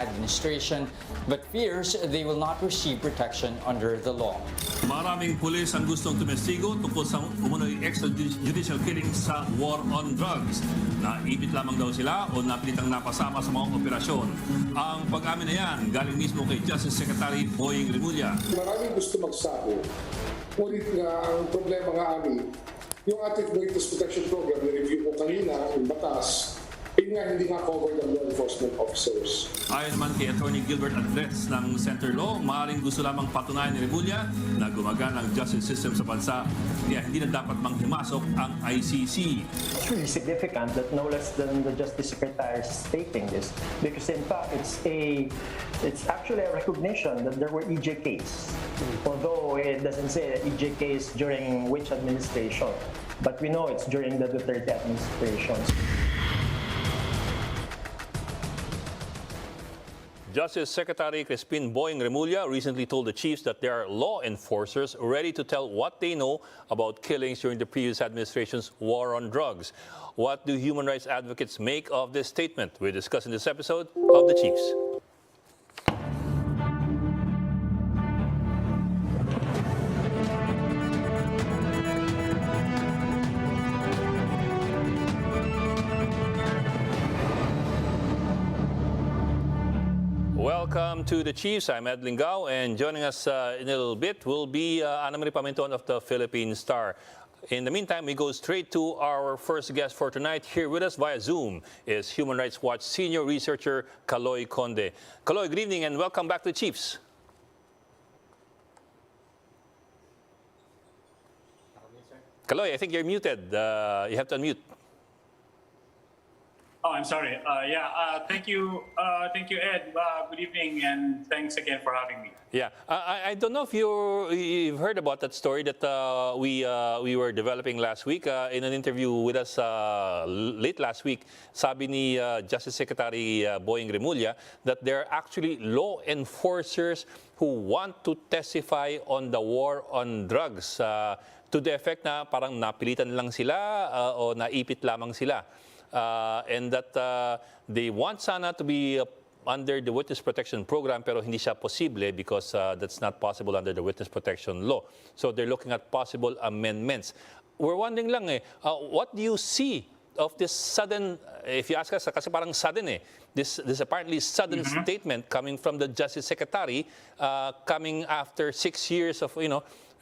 administration, but fears they will not receive protection under the law. Maraming pulis ang gustong tumestigo tungkol sa umunoy extrajudicial killings sa war on drugs. Naipit lamang daw sila o napilitang napasama sa mga operasyon. Ang pag-amin na yan galing mismo kay Justice Secretary Boying Remulla. Maraming gusto magsabi, ngunit nga ang problema nga amin, yung ating witness protection program na review ko kanina, yung batas, yun nga hindi nga covered ang law enforcement officers. Ayon naman kay Attorney Gilbert Adrets ng Center Law, maaaring gusto lamang patunayan ni Remulla na gumagana ang justice system sa bansa, kaya hindi na dapat manghimasok ang ICC. It's really significant that no less than the Justice Secretary is stating this, because in fact it's actually a recognition that there were EJKs, although it doesn't say EJKs during which administration, but we know it's during the Duterte administration. Justice Secretary Crispin Boying Remulla recently told the chiefs that there are law enforcers ready to tell what they know about killings during the previous administration's war on drugs. What do human rights advocates make of this statement? We discuss in this episode of The Chiefs. Welcome to The Chiefs. I'm Ed Lingao, and joining us in a little bit will be Pamintuan of the Philippine Star. In the meantime, we go straight to our first guest for tonight. Here with us via Zoom is Human Rights Watch senior researcher Kaloy Conde. Kaloy, good evening and welcome back to The Chiefs. Kaloy, I think you're muted. You have to unmute. Oh, I'm sorry. Thank you, Ed. Good evening, and thanks again for having me. Yeah, I don't know if you've heard about that story that we were developing last week. In an interview with us late last week, sabi ni Justice Secretary Boying Remulla that there are actually law enforcers who want to testify on the war on drugs to the effect na parang napilitan lang sila o naipit lamang sila. And that they want sana to be under the witness protection program pero hindi siya posible because that's not possible under the witness protection law. So they're looking at possible amendments. We're wondering lang what do you see of this sudden, if you ask us, kasi parang sudden this apparently sudden statement coming from the Justice Secretary coming after 6 years of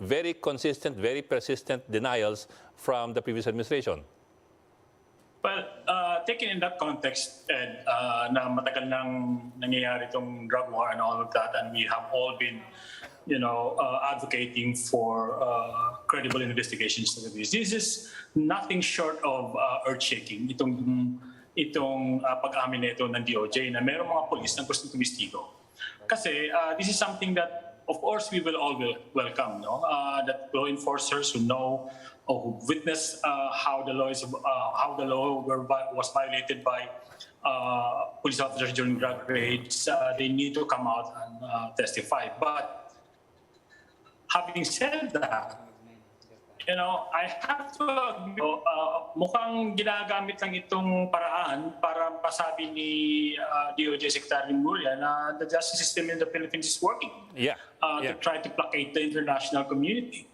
very consistent, very persistent denials from the previous administration. Well, taken in that context, Ed, na matagal nang nangyayari itong drug war and all of that, and we have all been, advocating for credible investigations into this. This is nothing short of earth-shaking. Itong pag-amin na ito ng DOJ na mayroong mga polis na gustong tumistigo. Kasi this is something that, of course, we will all welcome. That law enforcers who know or who witnessed how the law was violated by police officers during drug raids, they need to come out and testify. But having said that, I have to agree, mukhang ginagamit lang itong paraan para pasabi ni DOJ Secretary Remulla na the justice system in the Philippines is working to try to placate the international community.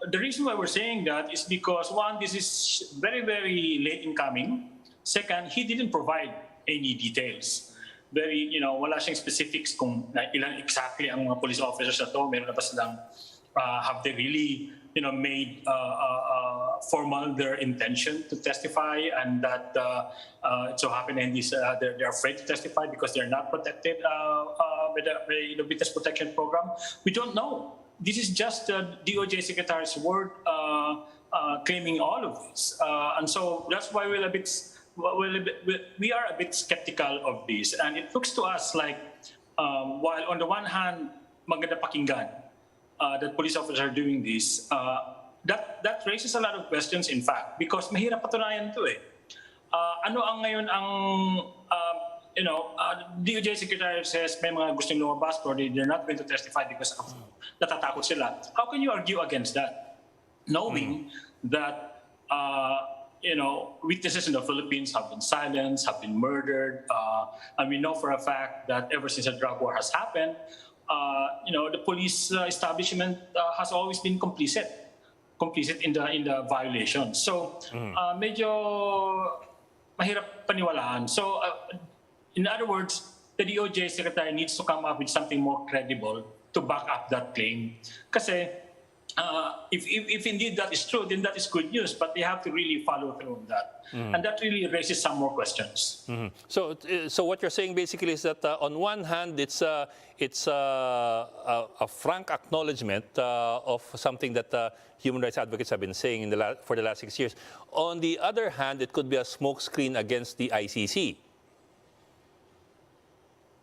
The reason why we're saying that is because, one, this is very, very late in coming. Second, he didn't provide any details. Wala siyang specifics kung ilan exactly ang mga police officers na to. Meron na ba silang, have they really, made formal their intention to testify, and that it so happened and they're afraid to testify because they're not protected by the witness protection program? We don't know. This is just the DOJ Secretary's word claiming all of this. And so that's why we are a bit skeptical of this. And it looks to us like, while on the one hand, maganda pakinggan that police officers are doing this, that raises a lot of questions, in fact, because mahirap patunayan to Ano ang ngayon ang DOJ Secretary says may mga gustong lumabas or they're not going to testify because natatakot sila. How can you argue against that? Knowing that witnesses in the Philippines have been silenced, have been murdered, and we know for a fact that ever since the drug war has happened, the police establishment has always been complicit in the violation. So medyo mahirap paniwalaan. So in other words, the DOJ secretary needs to come up with something more credible to back up that claim. Kasi if indeed that is true, then that is good news, but they have to really follow through on that. And that really raises some more questions. So what you're saying basically is that on one hand, it's a frank acknowledgement of something that human rights advocates have been saying for the last 6 years. On the other hand, it could be a smokescreen against the ICC.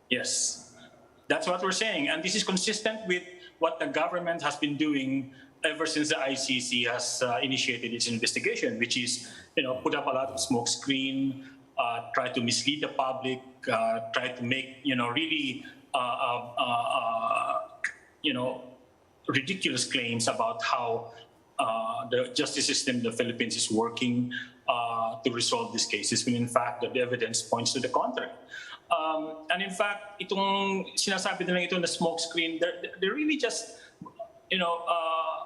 Yes, that's what we're saying. And this is consistent with what the government has been doing ever since the ICC has initiated its investigation, which is, put up a lot of smoke screen, try to mislead the public, try to make, really, ridiculous claims about how the justice system in the Philippines is working to resolve these cases, when in fact the evidence points to the contrary. And in fact, itong sinasabi nila ito na smoke screen, they're really just,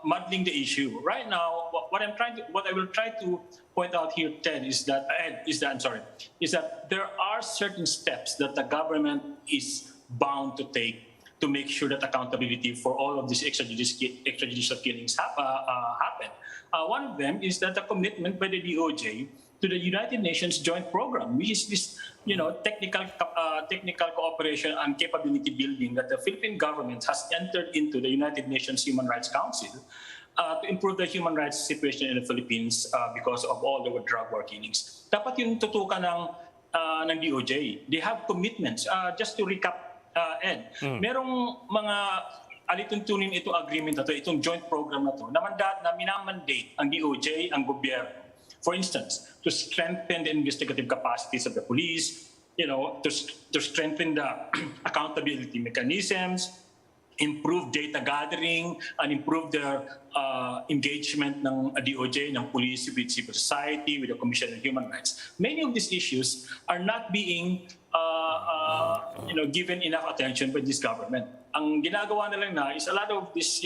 muddling the issue. Right now, what I will try to point out here, Ted, is that there are certain steps that the government is bound to take to make sure that accountability for all of these extrajudicial killings happen. One of them is that the commitment by the DOJ to the United Nations Joint Program, which is this, technical cooperation and capability building that the Philippine government has entered into the United Nations Human Rights Council to improve the human rights situation in the Philippines because of all the drug war killings. Dapat yung tutukan ng DOJ. They have commitments. Just to recap, Ed, merong mga alituntunin itong agreement na to, itong joint program na to, na minamandate ang DOJ, ang gobyerno. For instance, to strengthen the investigative capacities of the police, to strengthen the accountability mechanisms, improve data gathering, and improve their engagement ng DOJ, ng police, with civil society, with the Commission on Human Rights. Many of these issues are not being given enough attention by this government. Ang ginagawa na lang is a lot of this,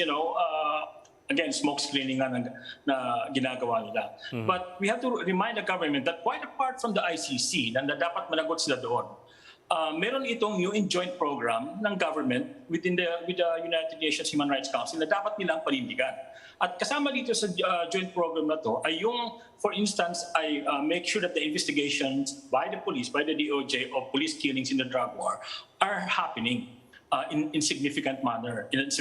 again, smoke screening na ginagawa nila. But we have to remind the government that quite apart from the ICC, na dapat managot sila doon, meron itong new joint program ng government with the United Nations Human Rights Council na dapat nilang panindigan. At kasama dito sa joint program na to ay yung, for instance, ay make sure that the investigations by the police, by the DOJ of police killings in the drug war are happening in significant manner, in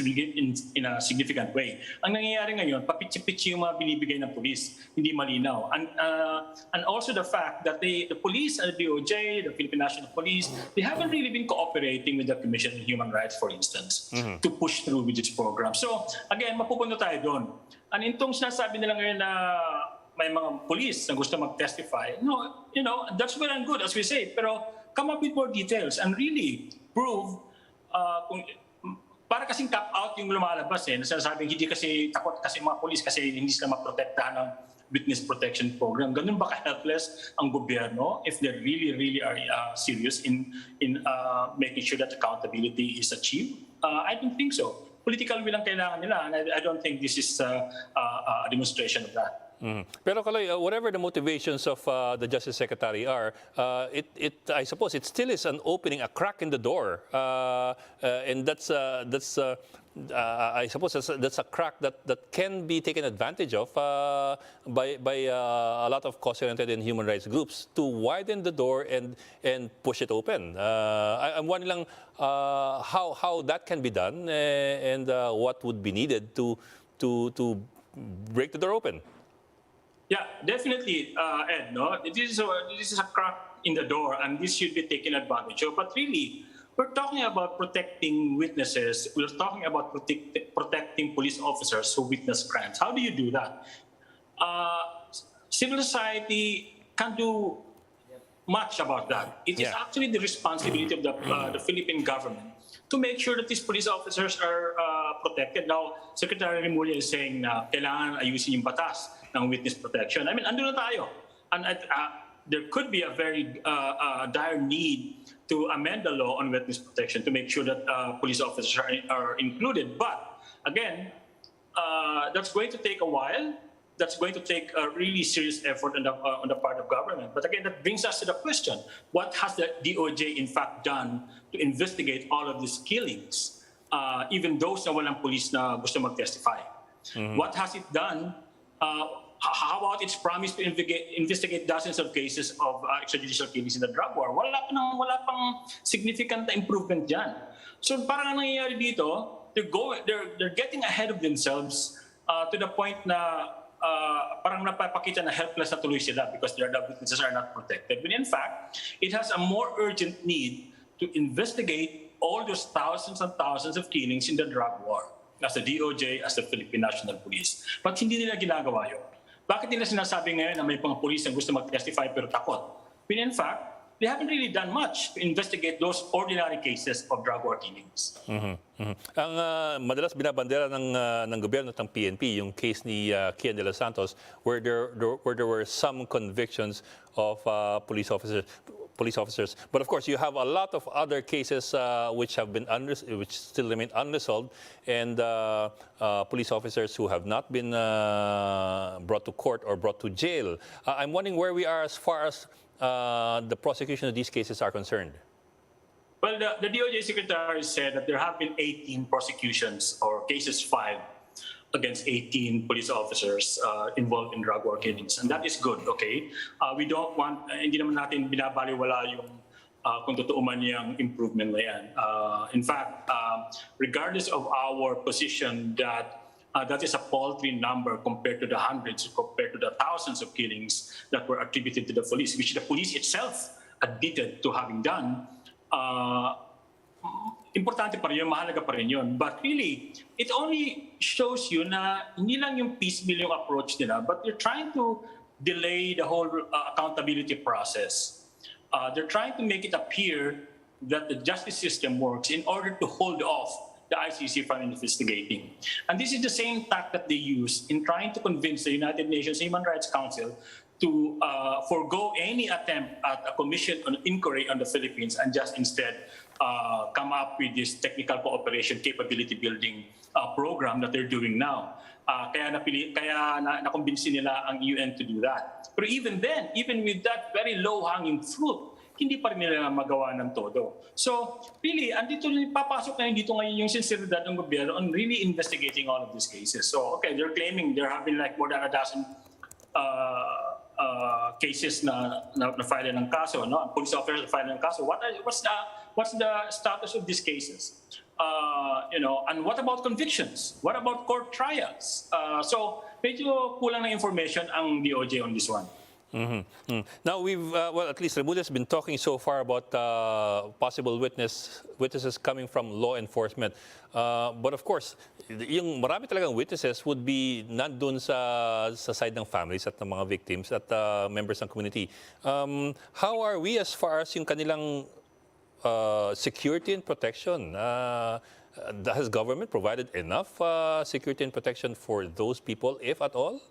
a significant way. Ang nangyayari ngayon, papitsi-pitsi yung mga binibigay ng police, hindi malinaw. And also the fact that the police and the DOJ, the Philippine National Police, they haven't really been cooperating with the Commission on Human Rights, for instance, to push through with this program. So, again, mapupunta tayo doon. And itong sinasabi nila ngayon na may mga police na gusto mag-testify, that's well and good, as we say, pero come up with more details and really prove para kasing cap out yung lumalabas nasasabing hindi kasi takot kasi mga polis kasi hindi sila maprotektahan ng witness protection program. Ganun ba ka-helpless ang gobyerno if they really are serious in making sure that accountability is achieved? I don't think so. Political will ang kailangan nila, and I don't think this is a demonstration of that. Pero Kaloy, whatever the motivations of the Justice Secretary are, I suppose it still is an opening, a crack in the door, and that's I suppose that's a crack that can be taken advantage of by a lot of cause-oriented and human rights groups to widen the door and push it open. I'm wondering how that can be done and what would be needed to break the door open. Yeah, definitely, Ed. No, this is a crack in the door, and this should be taken advantage of. But really, we're talking about protecting witnesses. We're talking about protecting police officers who witness crimes. How do you do that? Civil society can't do much about that. It is actually the responsibility of the Philippine government to make sure that these police officers are protected. Now, Secretary Remulla is saying na kailangan ayusin yung batas ng witness protection. I mean, andun na tayo. And there could be a very dire need to amend the law on witness protection to make sure that police officers are included. But again, that's going to take a while. That's going to take a really serious effort on the part of government. But again, that brings us to the question, what has the DOJ in fact done to investigate all of these killings, even those na walang police na gusto mag-testify? What has it done? How about its promise to investigate dozens of cases of extrajudicial killings in the drug war? Wala pang significant na improvement dyan. So parang ang nangyayari dito, they're getting ahead of themselves to the point na parang napapakita na helpless na tuloy sila because their witnesses are not protected. But in fact, it has a more urgent need to investigate all those thousands and thousands of killings in the drug war as the DOJ, as the Philippine National Police. But hindi nila ginagawa yun. Bakit nila sinasabi ngayon na may mga police na gusto mag-testify pero takot? But in fact, they haven't really done much to investigate those ordinary cases of drug war killings. Ang madalas binabandera ng gobyerno at ng PNP, yung case ni Kian de los Santos, where there were some convictions of police officers. But of course, you have a lot of other cases which still remain unresolved, and police officers who have not been brought to court or brought to jail. I'm wondering where we are as far as the prosecution of these cases are concerned. Well, the DOJ secretary said that there have been 18 prosecutions or cases filed against 18 police officers involved in drug war killings. And that is good, okay? We don't want, hindi naman natin binabaliwala yung kung totoo man yung improvement na yan. In fact, regardless of our position that that is a paltry number compared to the hundreds, compared to the thousands of killings that were attributed to the police, which the police itself admitted to having done. Importante pa rin yun, mahalaga pa rin yun. But really, it only shows you na hindi lang yung piecemeal yung approach nila, but they're trying to delay the whole accountability process. They're trying to make it appear that the justice system works in order to hold off the ICC from investigating. And this is the same tact that they use in trying to convince the United Nations Human Rights Council to forego any attempt at a commission on inquiry on the Philippines and just instead come up with this technical cooperation capability building program that they're doing now. Kaya nakumbinsi nila ang UN to do that. But even then, even with that very low-hanging fruit, hindi pa rin nila magawa ng todo. So, really, papasok na dito ngayon yung sinseridad ng gobyerno on really investigating all of these cases. So, okay, they're claiming there have been like more than a dozen cases na file ng kaso, no? Police officers file ng kaso. What's the status of these cases? And what about convictions? What about court trials? So, medyo kulang na information ang DOJ on this one. Now we've at least Remulla's been talking so far about possible witnesses coming from law enforcement. But of course, yung marami talagang witnesses would be nandun sa side ng families at ng mga victims at members ng community. How are we as far as yung kanilang security and protection? Has government provided enough security and protection for those people, if at all?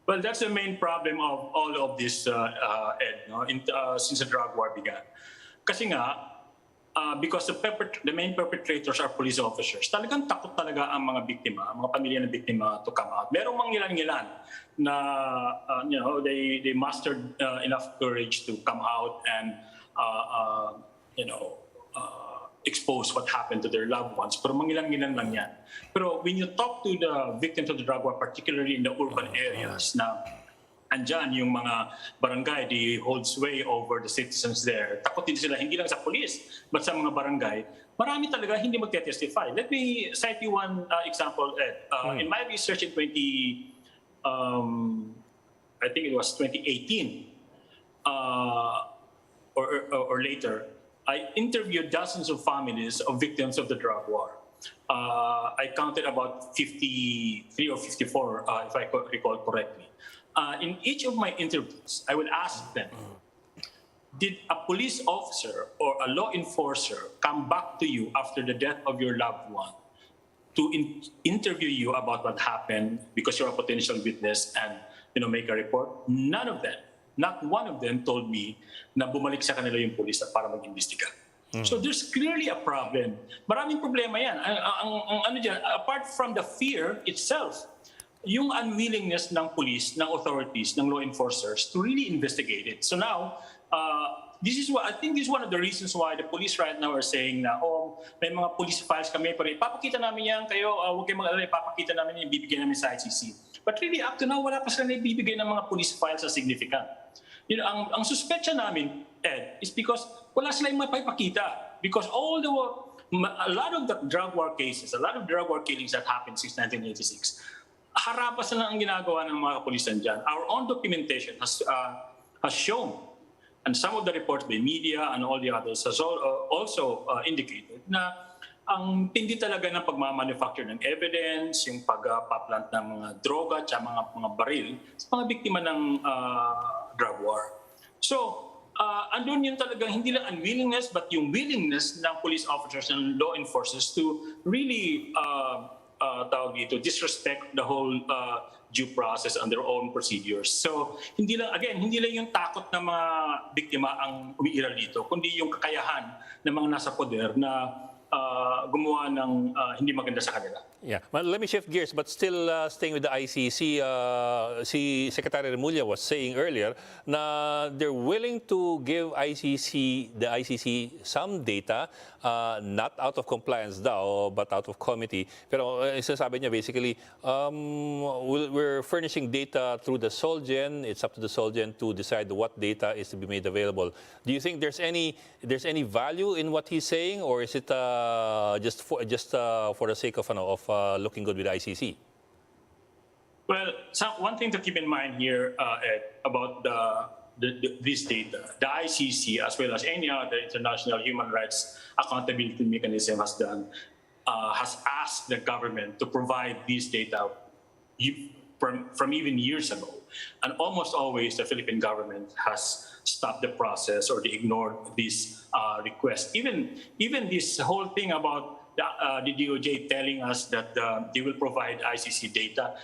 Well, that's the main problem of all of this, Ed, no? Since the drug war began. Kasi nga, because the main perpetrators are police officers, talagang takot talaga ang mga biktima, ang mga pamilya ng biktima to come out. Merong mangyalan-ngilan na they mustered enough courage to come out and expose what happened to their loved ones. Pero mangilan-ngilan lang yan. Pero when you talk to the victims of the drug war, particularly in the urban areas, na andyan yung mga barangay, they hold sway over the citizens there. Takot din sila, hindi lang sa police, but sa mga barangay, marami talaga hindi magte-testify. Let me cite you one example, Ed. In my research in I think it was 2018, or later, I interviewed dozens of families of victims of the drug war. I counted about 53 or 54, if I recall correctly. In each of my interviews, I would ask them, did a police officer or a law enforcer come back to you after the death of your loved one to interview you about what happened because you're a potential witness and make a report. None of them, not one of them told me na bumalik sa kanila yung pulis para mag-imbestiga. So there's clearly a problem. Maraming problema yan. Ang ano dyan, apart from the fear itself, yung unwillingness ng police, ng authorities, ng law enforcers to really investigate it. So now, this is what I think this is one of the reasons why the police right now are saying na, may mga police files kami, pero ipapakita namin yan, kayo, huwag kayong mag-alala, ipapakita namin yan, ibibigay namin sa ICC. But really, up to now, wala pa sila na ibibigay ng mga police files na significant. Ang suspetsya namin, Ed, is because wala sila yung mapapakita. Because a lot of the drug war cases, a lot of drug war killings that happened since 1986, harapas na lang ang ginagawa ng mga kapulisan dyan. Our own documentation has shown, and some of the reports by media and all the others has also indicated na ang tindi talaga ng pagmamanufacture ng evidence, yung pagpaplant ng mga droga at mga baril sa mga biktima ng drug war. So, andun yun talagang hindi lang unwillingness but yung willingness ng police officers and law enforcers to really disrespect the whole due process and their own procedures. So, hindi lang yung takot ng mga biktima ang umiiral dito, kundi yung kakayahan ng mga nasa poder na gumawa ng hindi maganda sa kanila. Yeah, well, let me shift gears, but still staying with the ICC, si Secretary Remulla was saying earlier na they're willing to give the ICC some data, not out of compliance daw, but out of committee. Pero sinasabi niya basically, we're furnishing data through the Solgen. It's up to the Solgen to decide what data is to be made available. Do you think there's any value in what he's saying, or is it just for the sake of looking good with the ICC? Well, one thing to keep in mind here, Ed, about this data, the ICC, as well as any other international human rights accountability mechanism has asked the government to provide these data from even years ago. And almost always the Philippine government has stopped the process or they ignored this request. Even this whole thing about the DOJ telling us that they will provide ICC data,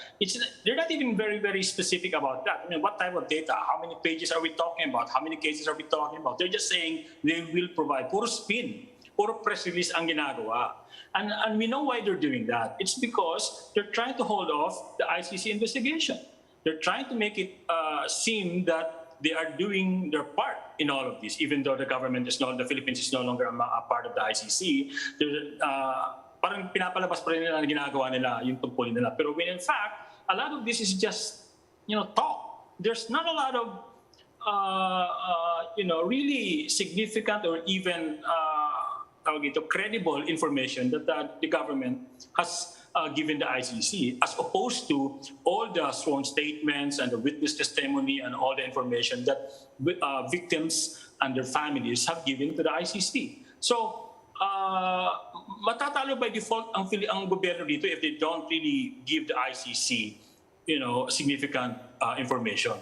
they're not even very, very specific about that. I mean, what type of data? How many pages are we talking about? How many cases are we talking about? They're just saying they will provide. Puro spin, puro press release ang ginagawa. And we know why they're doing that. It's because they're trying to hold off the ICC investigation. They're trying to make it seem that they are doing their part in all of this, even though the Philippines is no longer a part of the ICC. Parang pinapalabas pa rin nila na ginagawa nila yung tungkulin nila. Pero when in fact, a lot of this is just, talk. There's not a lot of, really significant or even credible information that the government has given the ICC, as opposed to all the sworn statements and the witness testimony and all the information that victims and their families have given to the ICC. So, matatalo by default ang gobyerno dito if they don't really give the ICC, significant information.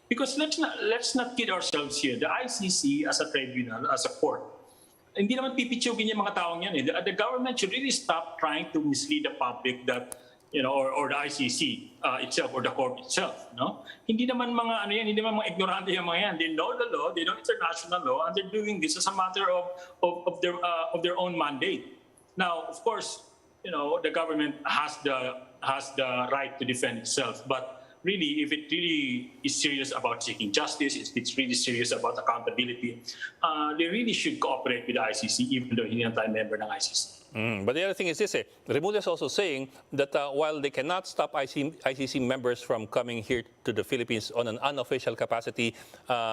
Because let's not kid ourselves here. The ICC as a tribunal, as a court, hindi naman pipitsugin yung mga taong yan. The government should really stop trying to mislead the public that, or the ICC itself or the court itself. No? Hindi naman hindi naman mga ignorante yung mga yan. They know the law, they know international law, and they're doing this as a matter of their own mandate. Now, of course, the government has the right to defend itself, but really, if it really is serious about seeking justice, if it's really serious about accountability, they really should cooperate with the ICC, even though hindi na tayo member ng ICC. But the other thing is this, Remulla is also saying that while they cannot stop ICC members from coming here to the Philippines on an unofficial capacity,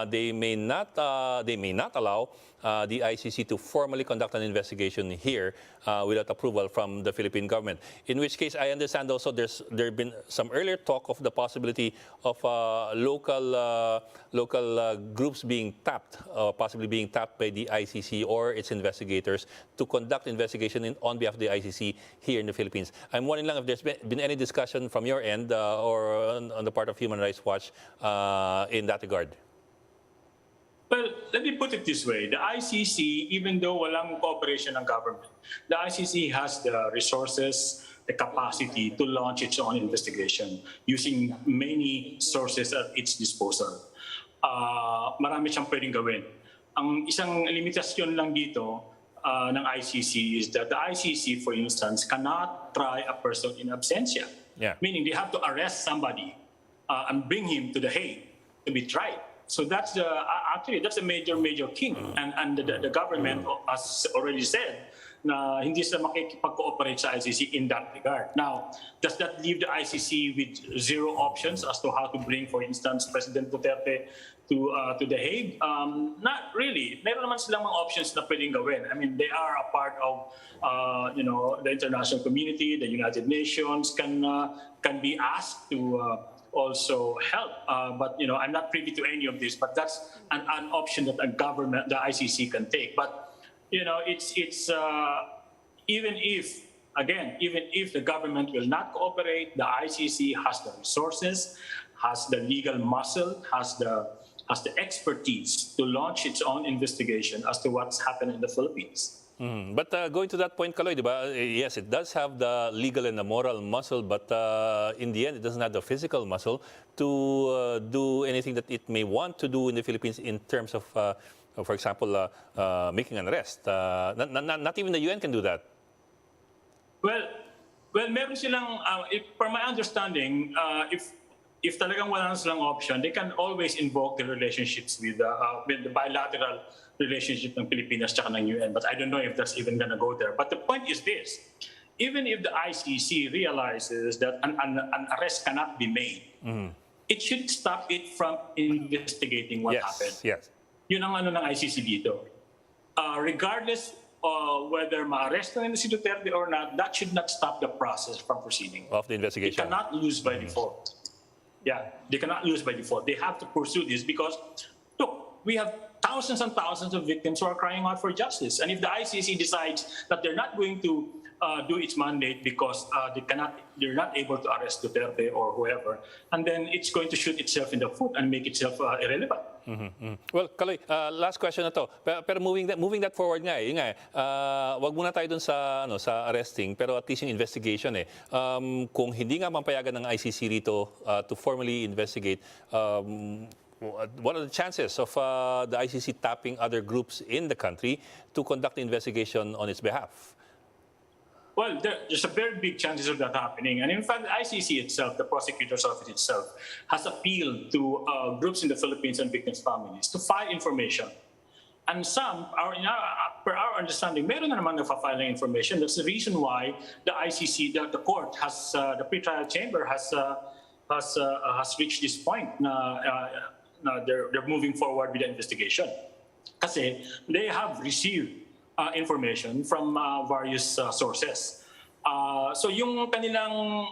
they may not allow the ICC to formally conduct an investigation here without approval from the Philippine government. In which case, I understand also there have been some earlier talk of the possibility of local groups being tapped, possibly being tapped by the ICC or its investigators to conduct investigation on behalf of the ICC here in the Philippines. I'm wondering lang if there's been any discussion from your end or on the part of Human Rights Watch in that regard. Well, let me put it this way. The ICC, even though walang cooperation ng government, the ICC has the resources, the capacity to launch its own investigation using many sources at its disposal. Marami siyang pwedeng gawin. Ang isang limitasyon lang dito ng ICC is that the ICC, for instance, cannot try a person in absentia. Yeah. Meaning they have to arrest somebody and bring him to The Hague to be tried. So that's actually that's a major king, and the government has already said na hindi sila makikipag-cooperate sa ICC in that regard. Now, does that leave the ICC with zero options as to how to bring, for instance, President Duterte to The Hague? Not really. Meron naman silang mga options na pwedeng gawin. I mean, they are a part of the international community. The United Nations can be asked to also help. But I'm not privy to any of this. But that's an option that the ICC can take. But it's even if the government will not cooperate, the ICC has the resources, has the legal muscle, has the expertise to launch its own investigation as to what's happened in the Philippines. But going to that point, Kaloy, diba? Yes, it does have the legal and the moral muscle, but in the end, it doesn't have the physical muscle to do anything that it may want to do in the Philippines in terms of, for example, making an arrest. Not even the UN can do that. Well, meron silang, per my understanding, if talagang wala silang option, they can always invoke the relationships with the bilateral relationship ng Pilipinas tsaka ng UN. But I don't know if that's even going to go there. But the point is this. Even if the ICC realizes that an arrest cannot be made, it should stop it from investigating what happened. Yes. Yun ang ng ICC dito. Regardless whether ma-arrest na si Duterte or not, that should not stop the process from proceeding. Of the investigation. It cannot lose by default. Yeah, they cannot lose by default. They have to pursue this because, look, we have thousands and thousands of victims who are crying out for justice. And if the ICC decides that they're not going to do its mandate because they're not able to arrest Duterte or whoever, and then it's going to shoot itself in the foot and make itself irrelevant. Well, Kaloy, last question na to. Pero moving that forward nga yun nga wag muna tayo dun sa arresting, pero at least yung investigation kung hindi nga mapayagan ng ICC rito to formally investigate, what are the chances of the ICC tapping other groups in the country to conduct the investigation on its behalf? Well, there's a very big chances of that happening. And in fact, the ICC itself, the prosecutor's office itself, has appealed to groups in the Philippines and victims' families to file information. And some, per our understanding, meron na naman nagfa-file ng information. That's the reason why the ICC, the court, the pretrial chamber has reached this point na they're moving forward with the investigation. Kasi they have received information from various sources. So yung kanilang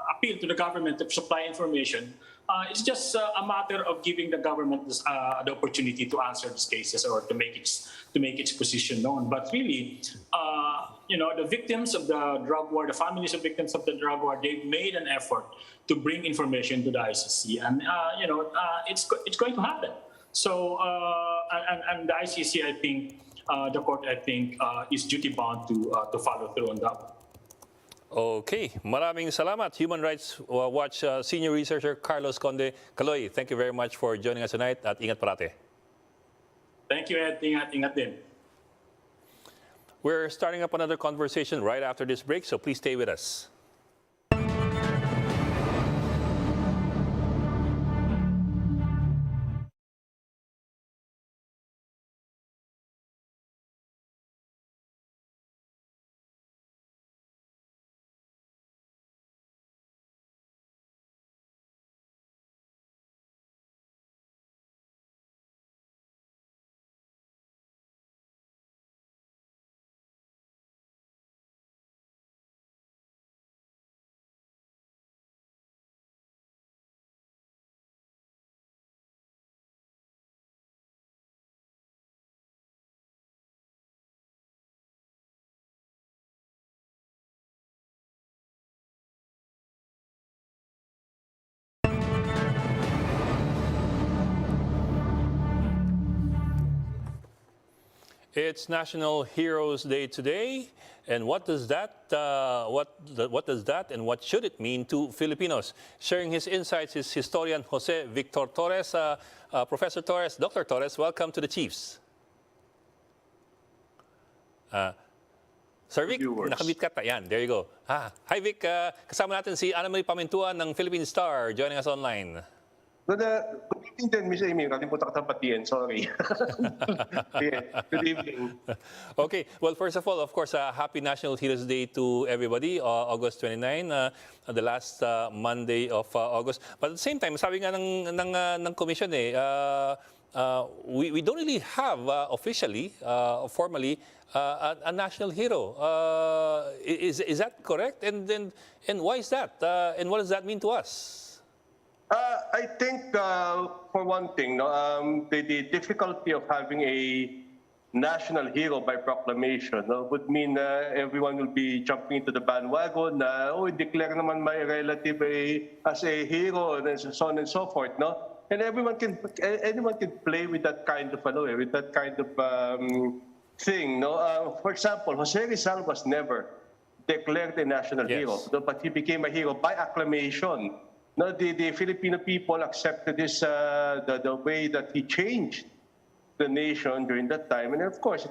appeal to the government to supply information, it's just a matter of giving the government the opportunity to answer these cases or to make its position known. But really, the victims of the drug war, the families of victims of the drug war, they've made an effort to bring information to the ICC, and it's going to happen. So and the ICC, I think. The court, I think, is duty-bound to follow through on that. Okay. Maraming salamat. Human Rights Watch Senior Researcher Carlos Conde. Kaloy, thank you very much for joining us tonight at ingat parate. Thank you, Ed. Ingat din. We're starting up another conversation right after this break, so please stay with us. It's National Heroes Day today, and what does that and what should it mean to Filipinos? Sharing his insights is historian Jose Victor Torres. Professor Torres, Dr. Torres, welcome to the Chiefs. Sir Vic, nakabit ka. Yan, there you go. Hi Vic, kasama natin si Anna Marie Pamintuan ng Philippine Star joining us online. Good evening din, Miss Amy. Kalimutan ka patiin, sorry. Good evening. Okay, well, first of all, of course, happy National Heroes Day to everybody, August 29, the last Monday of August. But at the same time, sabi nga ng commission, we don't really have officially, formally, a national hero. Is that correct? And why is that? And what does that mean to us? I think, for one thing, the difficulty of having a national hero by proclamation would mean everyone will be jumping into the bandwagon. Declare naman my relative as a hero, and so on and so forth. No, and anyone can play with that kind of thing. No, for example, Jose Rizal was never declared a national hero, but he became a hero by acclamation. No, the Filipino people accepted this, the way that he changed the nation during that time. And of course,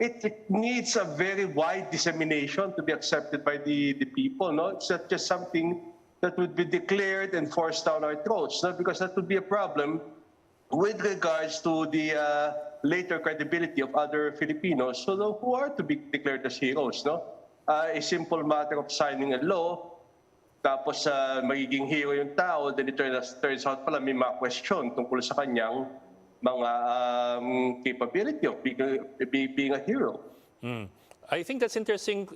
it needs a very wide dissemination to be accepted by the people. No, it's not just something that would be declared and forced down our throats, no? Because that would be a problem with regards to the later credibility of other Filipinos who are to be declared as heroes. No, a simple matter of signing a law, tapos magiging hero yung tao, then it turns out pala may mga question tungkol sa kanyang mga capability of being a hero. I think that's interesting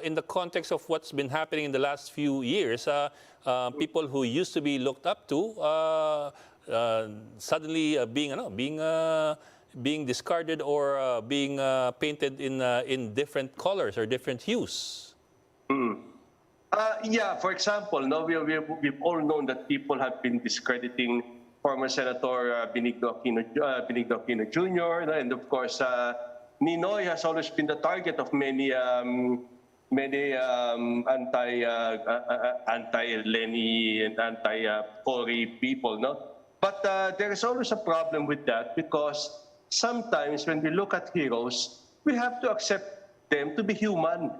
in the context of what's been happening in the last few years. People who used to be looked up to suddenly being discarded or being painted in different colors or different hues. For example, we've all known that people have been discrediting former Senator Benigno Aquino Jr. And of course, Ninoy has always been the target of many anti-Lenny and anti-Cory people. No? But there is always a problem with that, because sometimes when we look at heroes, we have to accept them to be human.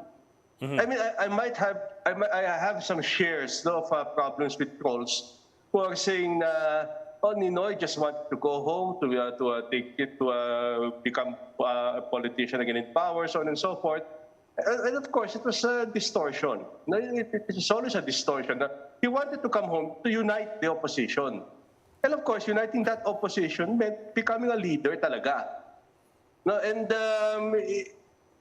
I mean, I have some shares of problems with trolls who are saying, Ninoy just wanted to go home to become a politician again in power, so on and so forth. And of course, it was a distortion. It is always a distortion. He wanted to come home to unite the opposition. And of course, uniting that opposition meant becoming a leader talaga. No, and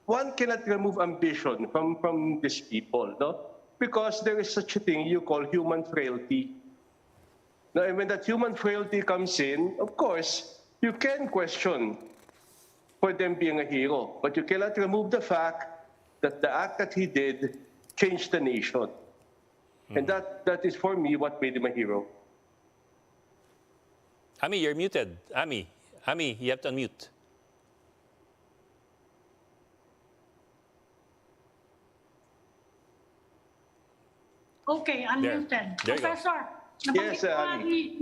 one cannot remove ambition from these people, no? Because there is such a thing you call human frailty. Now, and when that human frailty comes in, of course, you can question for them being a hero, but you cannot remove the fact that the act that he did changed the nation. And that is, for me, what made him a hero. Ami, you're muted. Ami, you have to unmute. Okay, unmuted. Professor,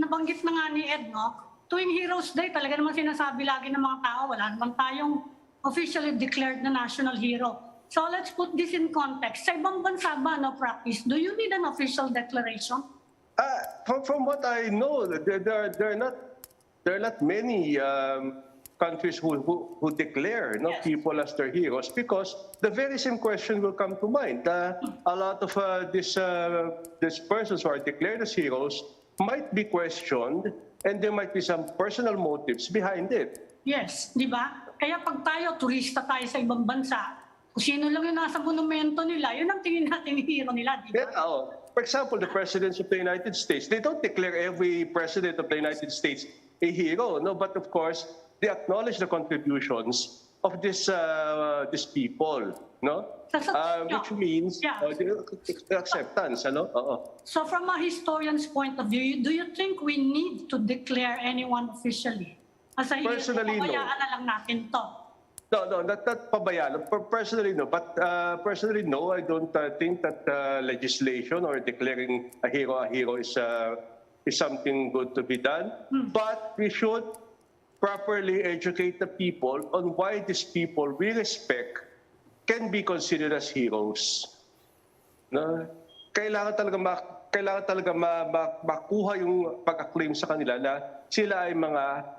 nabanggit na nga ni Ed, no? Tuwing Heroes Day, talaga naman sinasabi lagi ng mga tao, wala naman tayong officially declared na national hero. So let's put this in context. Sa ibang bansa ba, no, practice, do you need an official declaration? From what I know, there are not many countries who declare people as their heroes, because the very same question will come to mind. A lot of these persons who are declared as heroes might be questioned, and there might be some personal motives behind it. Yes, di ba? Kaya pag tayo, turista tayo sa ibang bansa, kung sino lang yung nasa monumento nila, yun ang tingin natin hero nila, di ba? For example, the presidents of the United States, they don't declare every president of the United States a hero, no? But of course, they acknowledge the contributions of these people, no? Which means the acceptance, ano? So from a historian's point of view, do you think we need to declare anyone officially as a hero? Personally, no. Kayaan na lang natin to. No, not pabayaan. Personally, no. But personally, no. I don't think that legislation or declaring a hero is something good to be done. But we should properly educate the people on why these people we respect can be considered as heroes. No? Kailangan talaga makuha yung pag-acclaim sa kanila na sila ay mga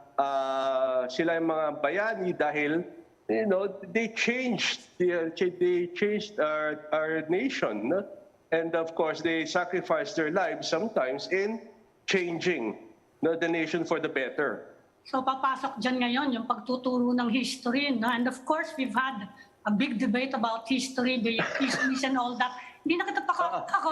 bayani dahil they changed our nation, no? And of course they sacrificed their lives sometimes in changing the nation for the better. So papasok dyan ngayon yung pagtuturo ng history. No? And of course, we've had a big debate about history, the histories and all that. Hindi na kita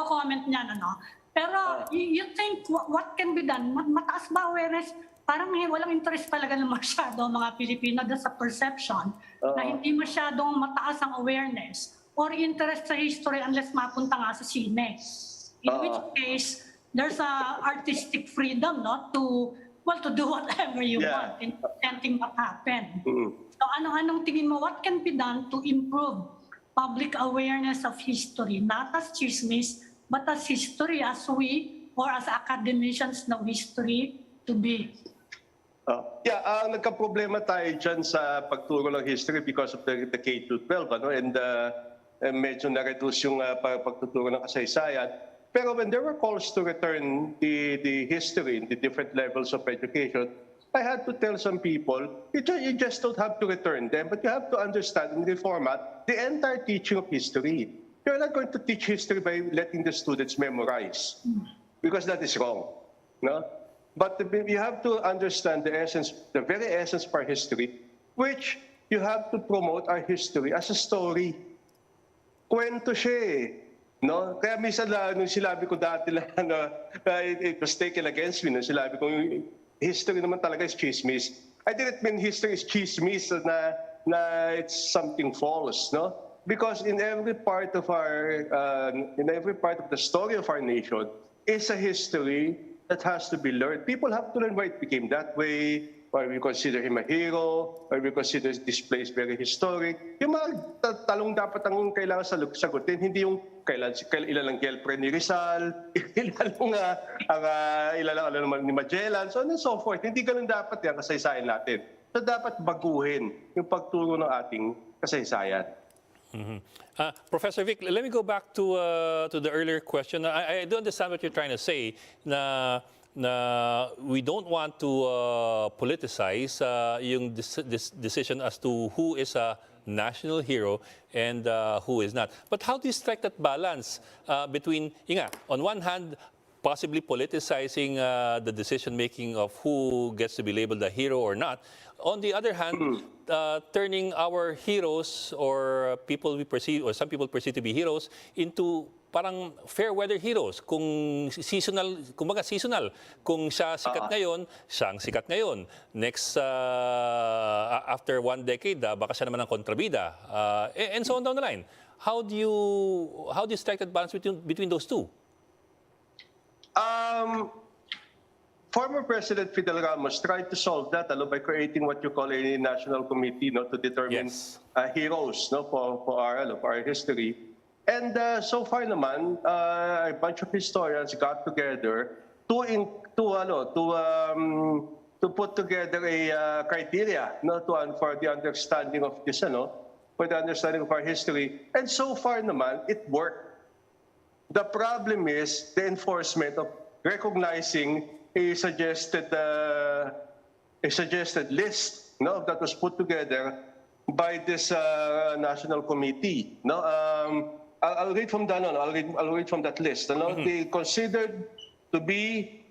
comment niyan. Ano? Pero you think what can be done? Mataas ba awareness? Parang walang interest talaga ng masyado mga Pilipino sa perception na hindi masyadong mataas ang awareness or interest sa history unless mapunta nga sa sine. In which case, there's a artistic freedom to do whatever you want in presenting what happened. So anong tingin mo, what can be done to improve public awareness of history, not as chismis, but as history as we or as academicians know history to be? Nagka-problema tayo dyan sa pagturo ng history because of the K-12, and medyo na-reduce yung pagtuturo ng kasaysayan. Pero when there were calls to return the history in the different levels of education, I had to tell some people, you just don't have to return them, but you have to understand in the format the entire teaching of history. You're not going to teach history by letting the students memorize, because that is wrong. No? But you have to understand the very essence of our history, which you have to promote our history as a story. Kwento siya eh. No? Kaya minsan nung sinabi ko dati lang it was taken against me, nung sinabi ko history naman talaga is chismis. I didn't mean history is chismis na it's something false, no? Because in every part of the story of our nation is a history that has to be learned. People have to learn why it became that way, why we consider him a hero, why we consider this place very historic. Yung mga talong dapat ang kailangan sagutin, hindi yung ilan ang girlfriend ni Rizal, ilan naman ni Magellan, so on and so forth. Hindi ganun dapat yung kasaysayan natin. So dapat baguhin yung pagturo ng ating kasaysayan. Professor Vic, let me go back to the earlier question. I do understand what you're trying to say, na we don't want to politicize yung decision as to who is a national hero and who is not. But how do you strike that balance between, on one hand, possibly politicizing the decision-making of who gets to be labeled a hero or not. On the other hand, turning our heroes or people we perceive, or some people perceive to be heroes, into parang fair weather heroes. Kung seasonal, kumbaga seasonal. Kung siya sikat ngayon, siyang sikat ngayon. Next, after one decade, baka siya naman ang kontrabida. And so on down the line. How do you strike that balance between those two? Former President Fidel Ramos tried to solve that by creating what you call a national committee, to determine heroes, for our history. And so far naman, a bunch of historians got together to put together a criteria, for the understanding of this, for the understanding of our history. And so far naman, it worked. The problem is the enforcement of recognizing a suggested list, that was put together by this national committee. I'll read from that. I'll read from that list. They considered to be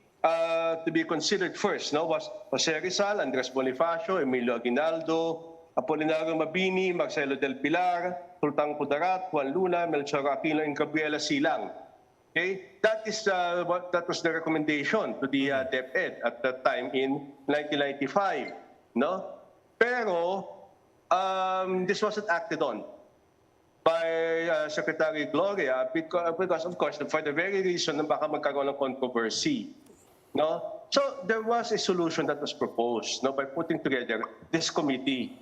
considered first. Was Jose Rizal, Andres Bonifacio, Emilio Aguinaldo, Apolinario Mabini, Marcelo del Pilar, Sultan Kudarat, Juan Luna, Melchor Aquino, and Gabriela Silang. Okay, that was the recommendation to the DepEd at that time in 1995. Pero this wasn't acted on by Secretary Gloria because of course for the very reason na baka magkaroon ng controversy. So there was a solution that was proposed by putting together this committee.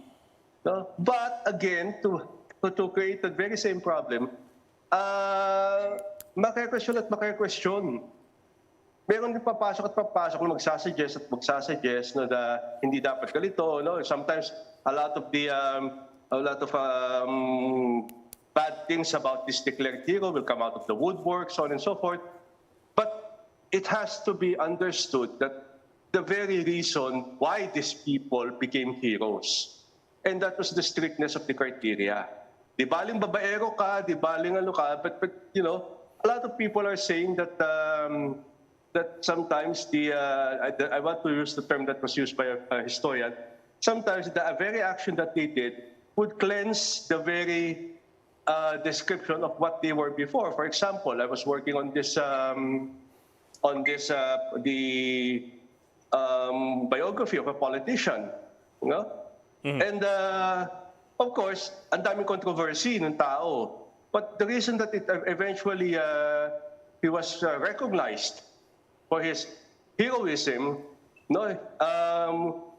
No? But again, to create the very same problem, maka-question at maka-question. Meron din papasok na magsasuggest no, na hindi dapat ganito. No? Sometimes a lot of bad things about this declared hero will come out of the woodwork, so on and so forth. But it has to be understood that the very reason why these people became heroes, and that was the strictness of the criteria. Di baling babaero ka, di baling ano ka, but you know, a lot of people are saying that that sometimes I want to use the term that was used by a historian, sometimes the very action that they did would cleanse the very description of what they were before. For example, I was working on this biography of a politician, you know? And of course, ang daming controversy ng tao. But the reason that it eventually he was recognized for his heroism, no,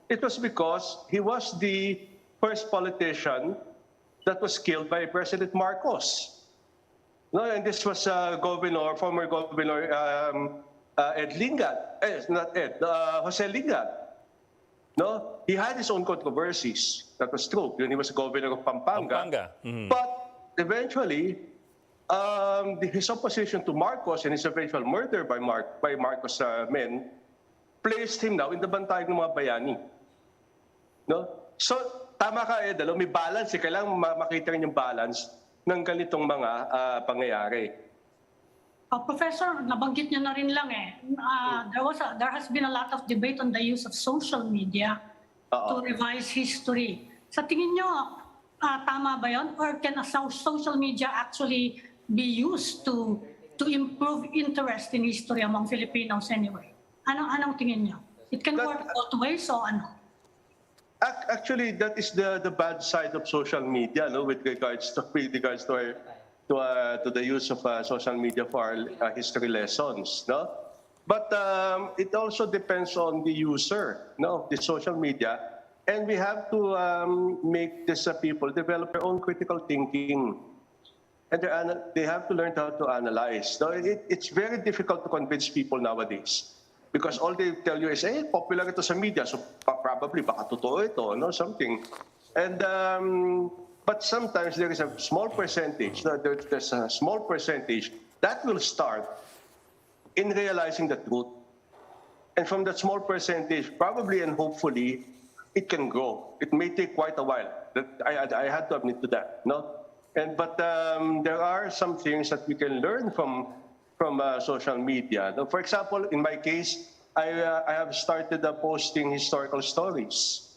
it was because he was the first politician that was killed by President Marcos. No, and this was former governor Ed Lingao, Jose Lingao. No, he had his own controversies. That was true when he was governor of Pampanga. But eventually, his opposition to Marcos and his eventual murder by Marcos men placed him now in the bantay ng mga bayani. No? So, tama ka, Ed, may balance. Kailangan makita rin yung balance ng ganitong mga pangyayari. Professor, nabanggit niyo na rin lang there has been a lot of debate on the use of social media to revise history. Sa tingin niyo, tama ba yun? Or can social media actually be used to improve interest in history among Filipinos anyway? Anong tingin niyo? It can work both ways o ano? Actually, that is the bad side of social media, no, with regards to the use of social media for our history lessons, no. But it also depends on the user, no, the social media, and we have to make these people develop their own critical thinking, and they have to learn how to analyze. So it's very difficult to convince people nowadays. Because all they tell you is, popular ito sa media, so probably baka totoo ito, no, something. And but sometimes there is a small percentage, there's a small percentage that will start in realizing the truth. And from that small percentage, probably and hopefully, it can grow. It may take quite a while. I had to admit to that, no. But there are some things that we can learn from social media. For example, in my case, I have started posting historical stories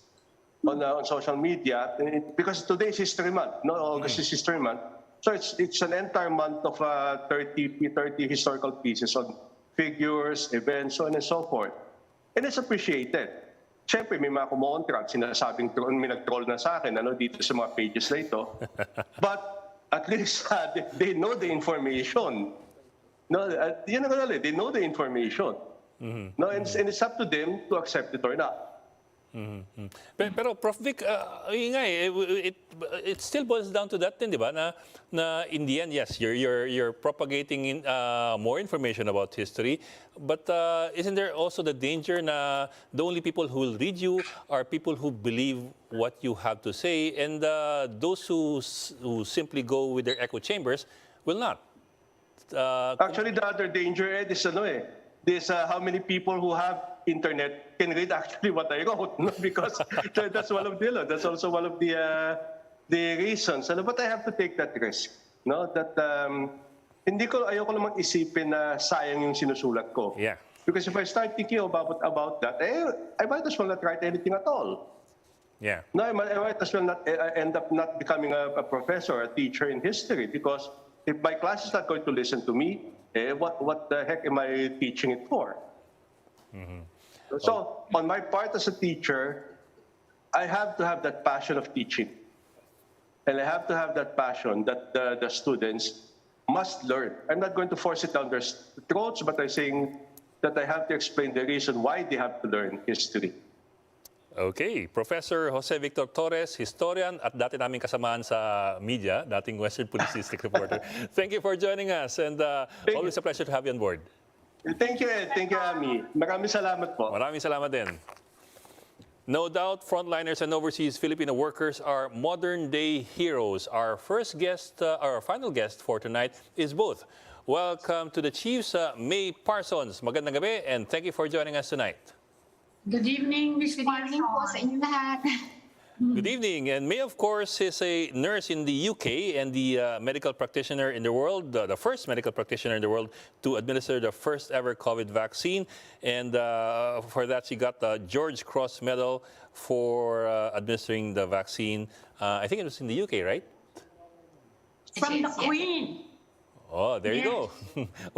on social media because today's History Month. No, August is History Month. So it's an entire month of 30 historical pieces on figures, events, so on and so forth. And it's appreciated. Siyempre, may mga kumontra at sinasabing may nag-troll na sa akin dito sa mga pages na ito. But at least they know the information. No, they know the information. No, and it's up to them to accept it or not. Pero Prof. Vic, it still boils down to that din, di ba? Na in the end, yes, you're propagating more information about history, but isn't there also the danger na the only people who will read you are people who believe what you have to say, and those who simply go with their echo chambers will not? Actually, the other danger, Ed, is how many people who have internet can read actually what I wrote, no? Because that's one of that's also one of the reasons. But I have to take that risk, no? That ayoko namang isipin na sayang yung sinusulat ko. Yeah. Because if I start thinking about that, I might as well not write anything at all. Yeah. No, I might as well not end up not becoming a professor, a teacher in history, because if my class is not going to listen to me, what the heck am I teaching it for? So, on my part as a teacher, I have to have that passion of teaching. And I have to have that passion that the students must learn. I'm not going to force it down their throats, but I'm saying that I have to explain the reason why they have to learn history. Okay, Professor Jose Victor Torres, historian at dati naming kasamaan sa media, dating Western Police District reporter. Thank you for joining us and always a pleasure to have you on board. Thank you, Ed. Thank you, Ami. Maraming salamat po. Maraming salamat din. No doubt, frontliners and overseas Filipino workers are modern-day heroes. Our first guest, our final guest for tonight is both. Welcome to the Chiefs, May Parsons. Magandang gabi and thank you for joining us tonight. Good evening, Ms. Good evening po sa inyo lahat. Good evening. And May, of course, is a nurse in the UK and the medical practitioner in the world, the first medical practitioner in the world to administer the first ever COVID vaccine. And for that, she got the George Cross Medal for administering the vaccine. I think it was in the UK, right? From the Queen. Oh, there you go.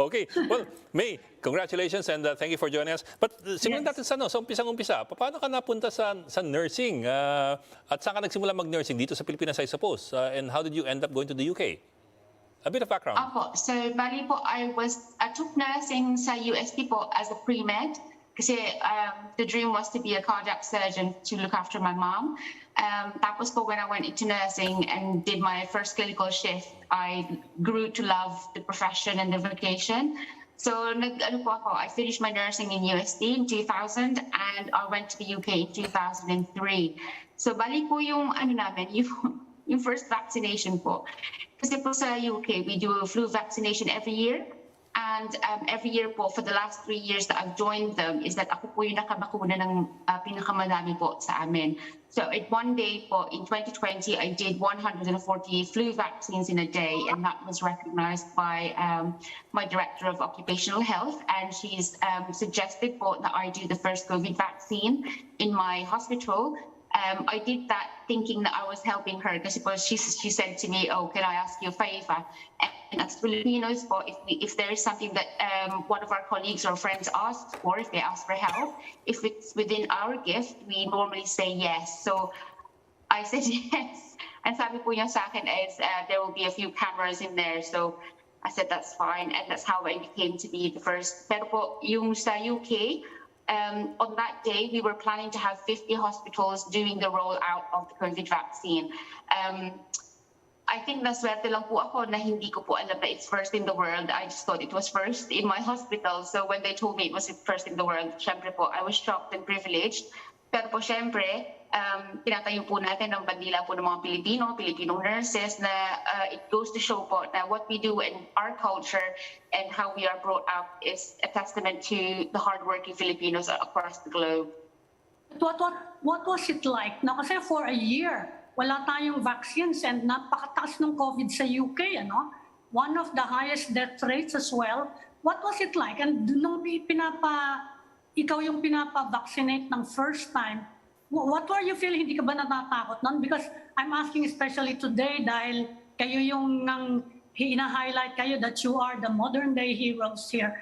Okay. Well, May, congratulations and thank you for joining us. But simulan natin sa umpisa. Paano ka napunta sa nursing? At saan ka nagsimula mag-nursing? Dito sa Pilipinas, I suppose. And how did you end up going to the UK? A bit of background. Apo, so bali po, I took nursing sa UST po as a pre-med. Kasi the dream was to be a cardiac surgeon to look after my mom. Tapos po when I went into nursing and did my first clinical shift, I grew to love the profession and the vocation. So I finished my nursing in UST in 2000 and I went to the UK in 2003. So bali po yung yung first vaccination po. Kasi po sa UK, we do a flu vaccination every year. And every year po, for the last 3 years that I've joined them, is that ako po yung nakabakuna ng pinakamadami po sa amin. So at one day po, in 2020, I did 140 flu vaccines in a day, and that was recognized by my Director of Occupational Health, and she's suggested po that I do the first COVID vaccine in my hospital. I did that thinking that I was helping her because she said to me, "Oh, can I ask you a favor?" And as Filipinos, if there is something that one of our colleagues or friends asks for, if they ask for help, if it's within our gift, we normally say yes. So I said yes. And sabi po niya sa akin is there will be a few cameras in there. So I said that's fine, and that's how I became to be the first. Pero po yung sa UK. On that day, we were planning to have 50 hospitals doing the rollout of the COVID vaccine. I think naswerte lang po ako na hindi ko po alam na it's first in the world. I just thought it was first in my hospital. So when they told me it was first in the world, syempre po, I was shocked and privileged. Pero po syempre, tinatayo po natin ang bandila po ng mga Filipino nurses na it goes to show po na what we do in our culture and how we are brought up is a testament to the hardworking Filipinos across the globe. What was it like? No, kasi for a year, wala tayong vaccines and napakataas ng COVID sa UK, ano? One of the highest death rates as well. What was it like? And nung ikaw yung pinapa-vaccinate ng first time, what were you feeling? Hindi ka ba natatakot nun? Because I'm asking especially today dahil kayo yung hina-highlight kayo that you are the modern day heroes here.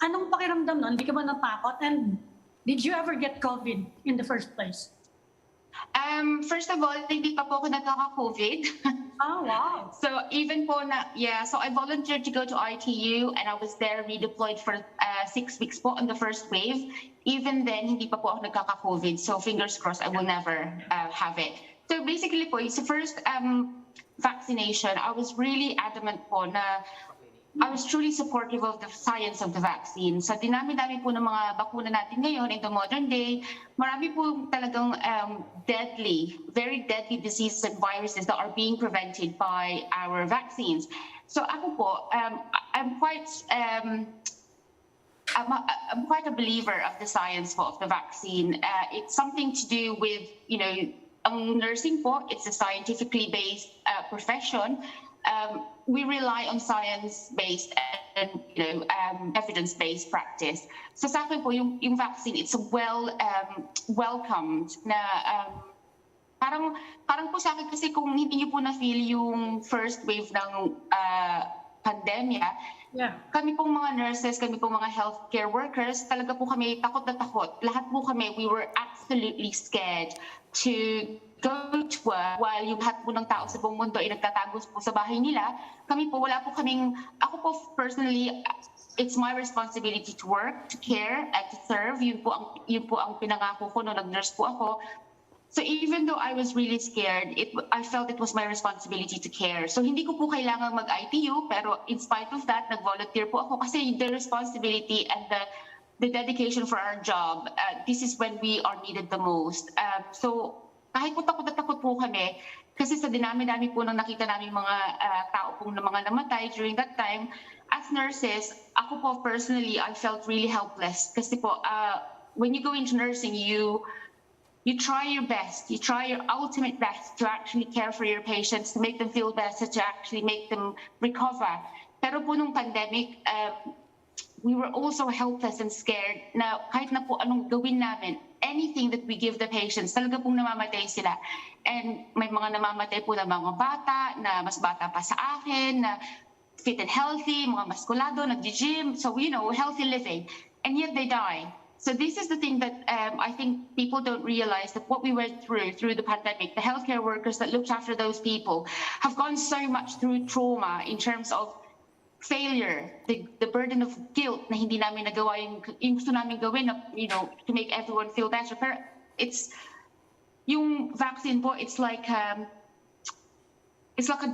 Anong pakiramdam nun? Hindi ka ba natakot? And did you ever get COVID in the first place? First of all, hindi pa po ako nagkaka-COVID. Oh, wow. So even po so I volunteered to go to ITU and I was there redeployed for 6 weeks po on the first wave. Even then, hindi pa po ako nagkaka-COVID. So fingers crossed, I will never have it. So basically po, it's the first vaccination. I was really adamant po na I was truly supportive of the science of the vaccine. Sa dinami-dami po ng mga bakuna natin ngayon in the modern day, marami po talagang very deadly diseases and viruses that are being prevented by our vaccines. So ako po, I'm quite a believer of the science of the vaccine. It's something to do with, ang nursing po, it's a scientifically based profession. We rely on science-based and evidence-based practice. So sa akin po, yung vaccine, it's welcomed na parang po sa akin kasi kung hindi niyo po na-feel yung first wave ng pandemya, kami pong mga nurses, kami pong mga healthcare workers, talaga po kami takot na takot. Lahat po kami, we were absolutely scared to go to work while yung lahat po ng tao sa buong mundo ay nagtatagos po sa bahay nila. Kami po, ako po personally, it's my responsibility to work, to care, and to serve. Yun po ang pinangako ko nung nag-nurse po ako. So even though I was really scared, I felt it was my responsibility to care. So hindi ko po kailangan mag-ITU, pero in spite of that, nag-volunteer po ako kasi the responsibility and the dedication for our job, this is when we are needed the most. So kahit po takot na takot po kami, kasi sa dinami-dami po nang nakita namin mga tao pong na mga namatay during that time, as nurses, ako po personally, I felt really helpless. Kasi po, when you go into nursing, you try your best, you try your ultimate best to actually care for your patients, to make them feel better, to actually make them recover. Pero po nung pandemic, we were also helpless and scared na kahit na po anong gawin namin, anything that we give the patients, talaga pong namamatay sila. And may mga namamatay po na mga bata, na mas bata pa sa akin, na fit and healthy, mga maskulado, nag-gym, so healthy living, and yet they die. So this is the thing that I think people don't realize, that what we went through the pandemic, the healthcare workers that looked after those people have gone so much through trauma in terms of failure, the burden of guilt na hindi namin nagawa yung gusto namin gawin, to make everyone feel better. Pero it's yung vaccine po, it's like a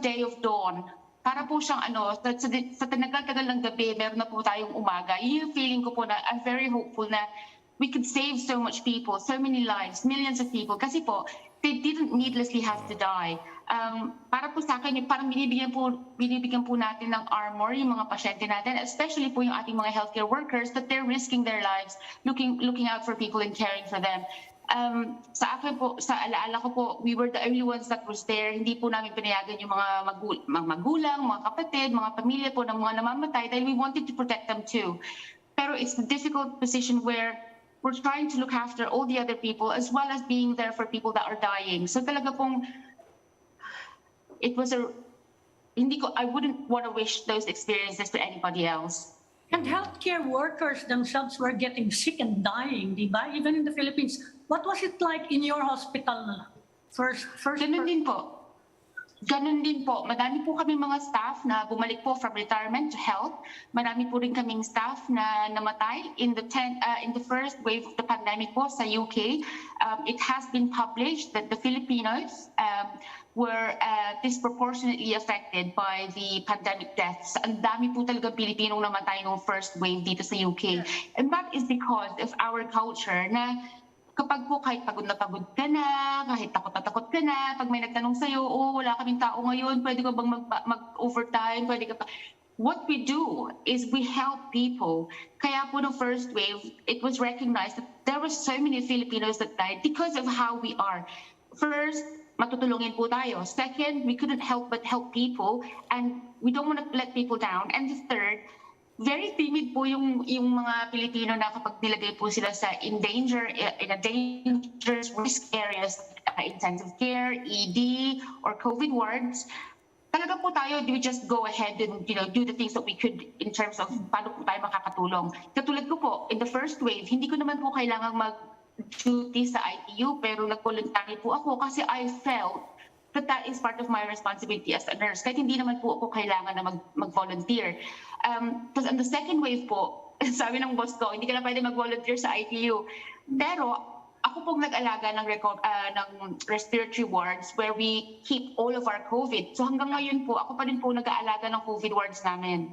day of dawn. Para po siyang sa tinagal-tagal ng gabi, meron na po tayong umaga. Yun yung feeling ko po na I'm very hopeful na we could save so much people, so many lives, millions of people. Kasi po, they didn't needlessly have to die. Para po sa akin, parang binibigyan po natin ng armor yung mga pasyente natin, especially po yung ating mga healthcare workers, that they're risking their lives, looking out for people and caring for them. Sa akin po, sa alaala ko po, we were the only ones that was there. Hindi po namin pinayagan yung mga magulang, mga kapatid, mga pamilya po ng mga namamatay dahil we wanted to protect them too. Pero it's the difficult position where we're trying to look after all the other people as well as being there for people that are dying. So talaga pong, I wouldn't want to wish those experiences to anybody else. And healthcare workers themselves were getting sick and dying, di ba? Even in the Philippines. What was it like in your hospital? First Ganun din po. Madami po kami mga staff na bumalik po from retirement to health. Marami po rin kaming staff na namatay in the first wave of the pandemic po sa UK. It has been published that the Filipinos were disproportionately affected by the pandemic deaths. Ang dami po talaga Pilipinong namatay nung first wave dito sa UK. And that is because of our culture na kapag po kahit pagod na pagod ka na, kahit takot na takot ka na, pag may nagtanong sa'yo, wala kaming tao ngayon, pwede ka bang mag-overtime, pwede ka pa. What we do is we help people. Kaya po no first wave, it was recognized that there were so many Filipinos that died because of how we are. First, matutulungin po tayo. Second, we couldn't help but help people, and we don't want to let people down. And the third, very timid po yung mga Pilipino na kapag nilagay po sila in a dangerous risk areas, intensive care, ED, or COVID wards. Talaga po tayo, we just go ahead and do the things that we could in terms of paano po tayo makakatulong. Katulad ko po, in the first wave, hindi ko naman po kailangang mag-duty sa ITU, pero nag-voluntary po ako kasi I felt that is part of my responsibility as a nurse. Kahit hindi naman po ako kailangan na mag-volunteer. Because on the second wave po, sabi ng boss ko, hindi ka na pwede mag-volunteer sa ITU. Pero ako pong nag-alaga ng respiratory wards where we keep all of our COVID. So hanggang ngayon po, ako pa rin po nag-aalaga ng COVID wards namin.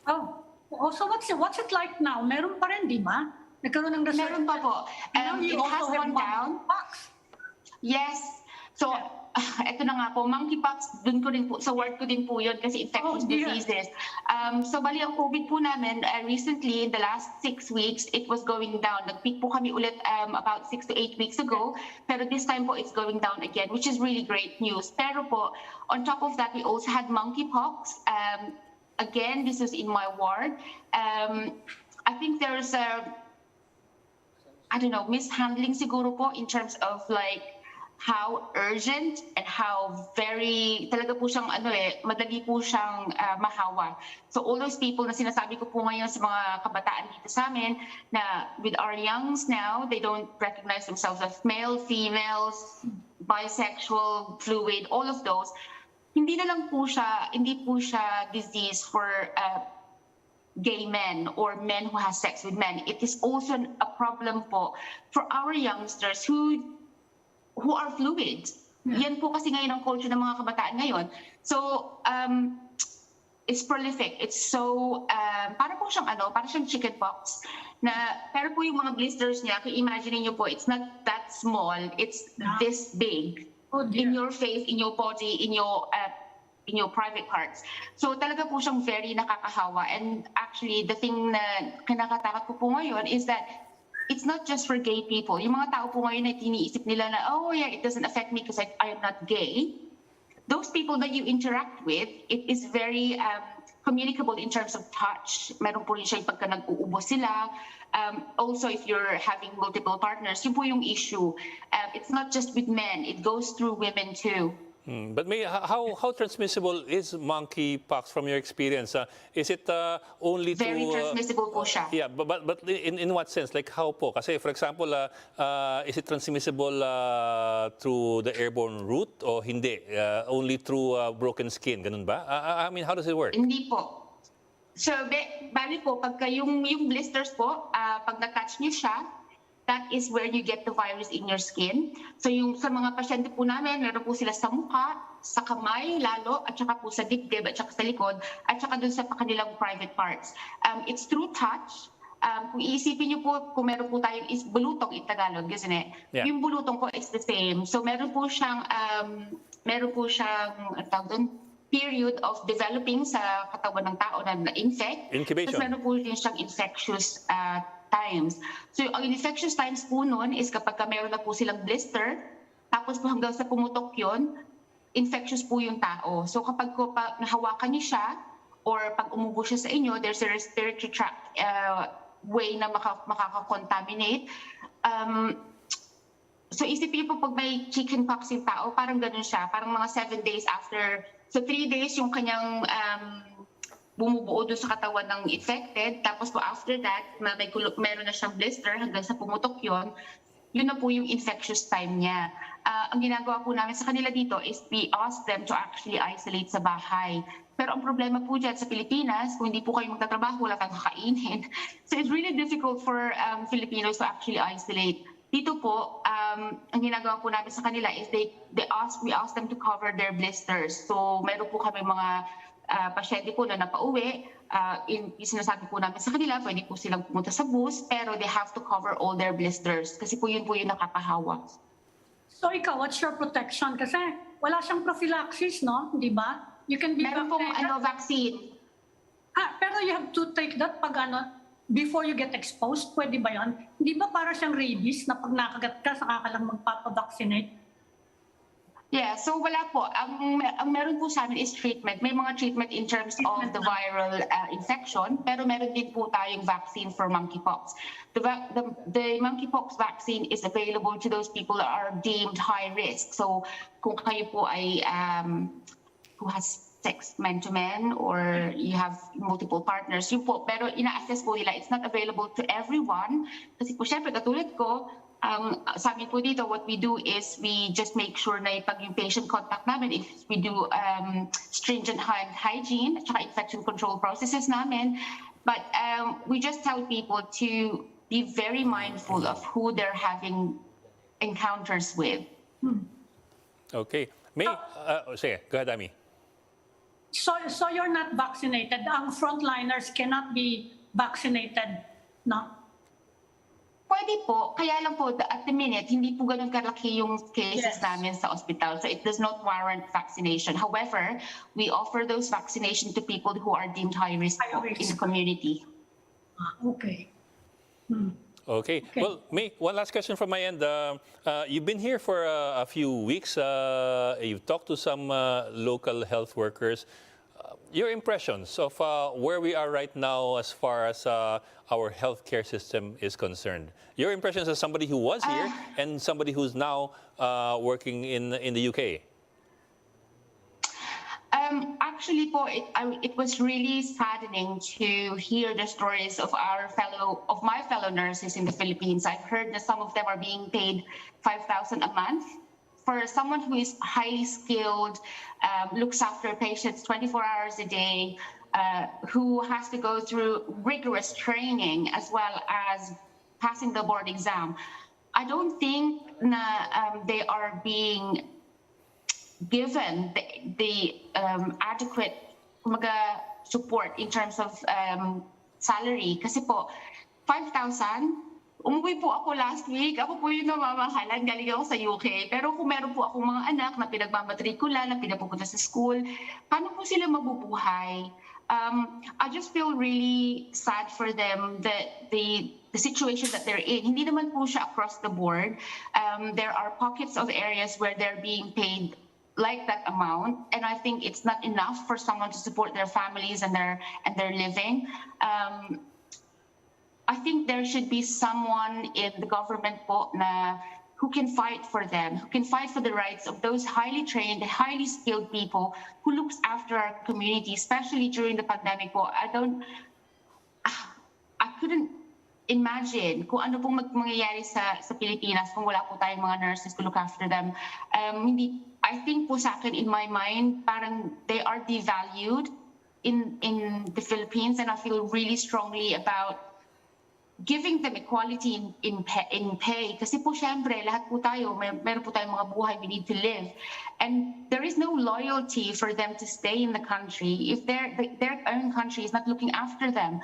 Oh, so what's it like now? Meron pa rin, di ba? Nagkaroon ng resurgence. Meron pa po. It has gone down. Yes. So, ito na nga po, monkeypox, dun ko din po, sa ward ko din po yun kasi infectious diseases. So bali ang COVID po namin, recently in the last 6 weeks, it was going down. Nag-peak po kami ulit about 6 to 8 weeks ago, pero this time po it's going down again, which is really great news. Pero po, on top of that, we also had monkeypox. Again, this is in my ward. I think there's mishandling siguro po in terms of like, how urgent and how very, talaga po siyang madali po siyang mahawa. So all those people na sinasabi ko po ngayon sa mga kabataan dito sa amin na with our youngs now, they don't recognize themselves as male, females, bisexual, fluid, all of those. Hindi po siya disease for gay men or men who have sex with men. It is also a problem po for our youngsters who are fluid. Yan po kasi ngayon ang culture ng mga kabataan ngayon. So, it's prolific. It's so, para po siyang para siyang chickenpox. Pero po yung mga blisters niya, kung imagine niyo po, it's not that small. It's this big. In your face, in your body, in your private parts. So talaga po siyang very nakakahawa. And actually, the thing na kinakatakot ko po ngayon is that it's not just for gay people. Yung mga tao po ngayon na tiniisip nila na, oh yeah, it doesn't affect me because I am not gay. Those people that you interact with, it is very communicable in terms of touch. Meron po rin siya pagka nag-uubo sila. Also, if you're having multiple partners, yun po yung issue. It's not just with men, it goes through women too. But how transmissible is monkeypox from your experience? Is it only through... Very transmissible po siya. Yeah, but in what sense? Like how po? Kasi for example, is it transmissible through the airborne route o hindi? Only through broken skin, ganun ba? I mean, how does it work? Hindi po. So, bali po, pagka yung blisters po, pag na-touch niyo siya, that is where you get the virus in your skin. So yung sa mga pasyente po namin, meron po sila sa mukha, sa kamay lalo, at saka po sa dibdib, at saka sa likod, at saka dun sa kanilang private parts. It's through touch. Kung iisipin niyo po, kung meron po tayong bulutong in Tagalog, isn't it? Yeah. Yung bulutong po is the same. So meron po siyang period of developing sa katawan ng tao na na-infect. Incubation. Tapos meron po din siyang infectious times. So ang infectious times po nun is kapag meron na po silang blister, tapos po hanggang sa pumutok yun, infectious po yung tao. So kapag nahawakan niyo siya, or pag umubo siya sa inyo, there's a respiratory tract way na makaka-contaminate. So isipin po pag may chickenpox yung tao, parang ganun siya. Parang mga 7 days after, so 3 days yung kanyang bumubuo doon sa katawan ng infected. Tapos po after that, meron na siyang blister hanggang sa pumutok yun na po yung infectious time niya. Ang ginagawa po namin sa kanila dito is we ask them to actually isolate sa bahay. Pero ang problema po dyan sa Pilipinas, kung hindi po kayo magtatrabaho, wala kang kakainin. So it's really difficult for Filipinos to actually isolate. Dito po, ang ginagawa po namin sa kanila is we ask them to cover their blisters. So meron po kami mga pasyente po na napauwi, sinasabi po namin sa kanila, pwede po silang pumunta sa bus, pero they have to cover all their blisters kasi po yun nakakahawa. So ikaw, what's your protection? Kasi wala siyang prophylaxis, no? Di ba? You can be meron pong vaccine. Pero you have to take that before you get exposed, pwede ba yun? Di ba para siyang rabies na pag nakagat ka, saka ka lang magpapavaccinate? Yeah, so wala po. Ang meron po sa amin is treatment. May mga treatment in terms of the viral infection, pero meron din po tayong vaccine for monkeypox. The monkeypox vaccine is available to those people that are deemed high risk. So kung kayo po ay who has sex man-to-man or you have multiple partners, yun po. Pero ina-assess po nila, it's not available to everyone. Kasi po syempre, katulad ko, sa amin po dito, what we do is we just make sure na pag yung patient contact namin, if we do stringent hand hygiene at saka infection control processes namin. But we just tell people to be very mindful of who they're having encounters with. Okay. Sige, go ahead, Ami. So you're not vaccinated. Ang frontliners cannot be vaccinated, no? Pwede po, kaya lang po, at the minute, hindi po ganun kalaki yung cases namin sa hospital. So it does not warrant vaccination. However, we offer those vaccination to people who are deemed high risk in the community. Okay. Okay. Well, May, one last question from my end. You've been here for a few weeks. You've talked to some local health workers. Your impressions of where we are right now as far as our healthcare system is concerned. Your impressions as somebody who was here and somebody who's now working in the UK. Actually po, it was really saddening to hear the stories of my fellow nurses in the Philippines. I've heard that some of them are being paid 5,000 a month for someone who is highly skilled, looks after patients 24 hours a day, who has to go through rigorous training as well as passing the board exam, I don't think they are being given the adequate support in terms of salary. Kasi po, 5,000, umuwi po ako last week. Ako po yung namamahalan. Galing ako sa UK. Pero kung meron po akong mga anak na pinagmamatrikula, na pinapupunta sa school, paano po sila mabubuhay? I just feel really sad for them that the situation that they're in. Hindi naman po siya across the board. There are pockets of areas where they're being paid like that amount, and I think it's not enough for someone to support their families and their living. I think there should be someone in the government po na who can fight for them, who can fight for the rights of those highly trained, highly skilled people who looks after our community, especially during the pandemic po. I couldn't imagine kung ano pong mangyayari sa Pilipinas kung wala po tayong mga nurses to look after them. I think po sa akin, in my mind, parang they are devalued in the Philippines, and I feel really strongly about giving them equality in pay. Kasi po syempre, lahat po tayo, meron po tayong mga buhay, we need to live. And there is no loyalty for them to stay in the country if their own country is not looking after them.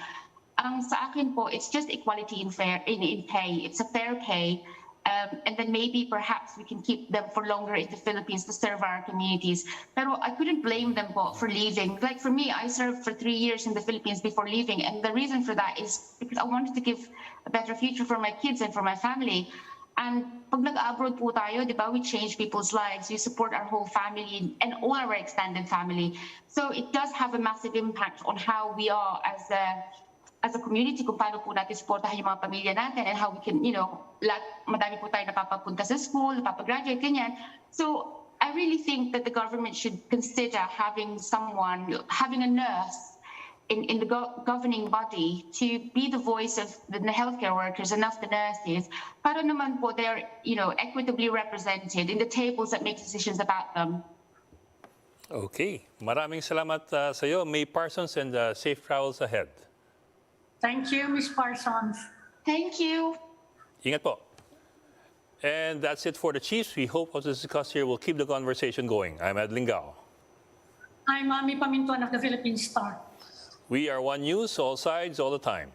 Sa akin po, it's just equality in pay. It's a fair pay. And then maybe perhaps we can keep them for longer in the Philippines to serve our communities. Pero I couldn't blame them po for leaving. Like for me, I served for 3 years in the Philippines before leaving. And the reason for that is because I wanted to give a better future for my kids and for my family. And pag nag-abroad po tayo, di ba, we change people's lives. We support our whole family and all our extended family. So it does have a massive impact on how we are as a community, kung paano po natin supportahan yung mga pamilya natin and how we can, madami po tayo napapapunta sa school, napapagraduate, ganyan. So I really think that the government should consider having a nurse in the governing body to be the voice of the healthcare workers and of the nurses, para naman po they're, equitably represented in the tables that make decisions about them. Okay. Maraming salamat sa iyo, May Parsons, and safe travels ahead. Thank you, Ms. Parsons. Thank you. Ingat po. And that's it for the Chiefs. We hope what is discussed here will keep the conversation going. I'm Lingao. I'm Mami Pamintuan of the Philippine Star. We are One News, all sides, all the time.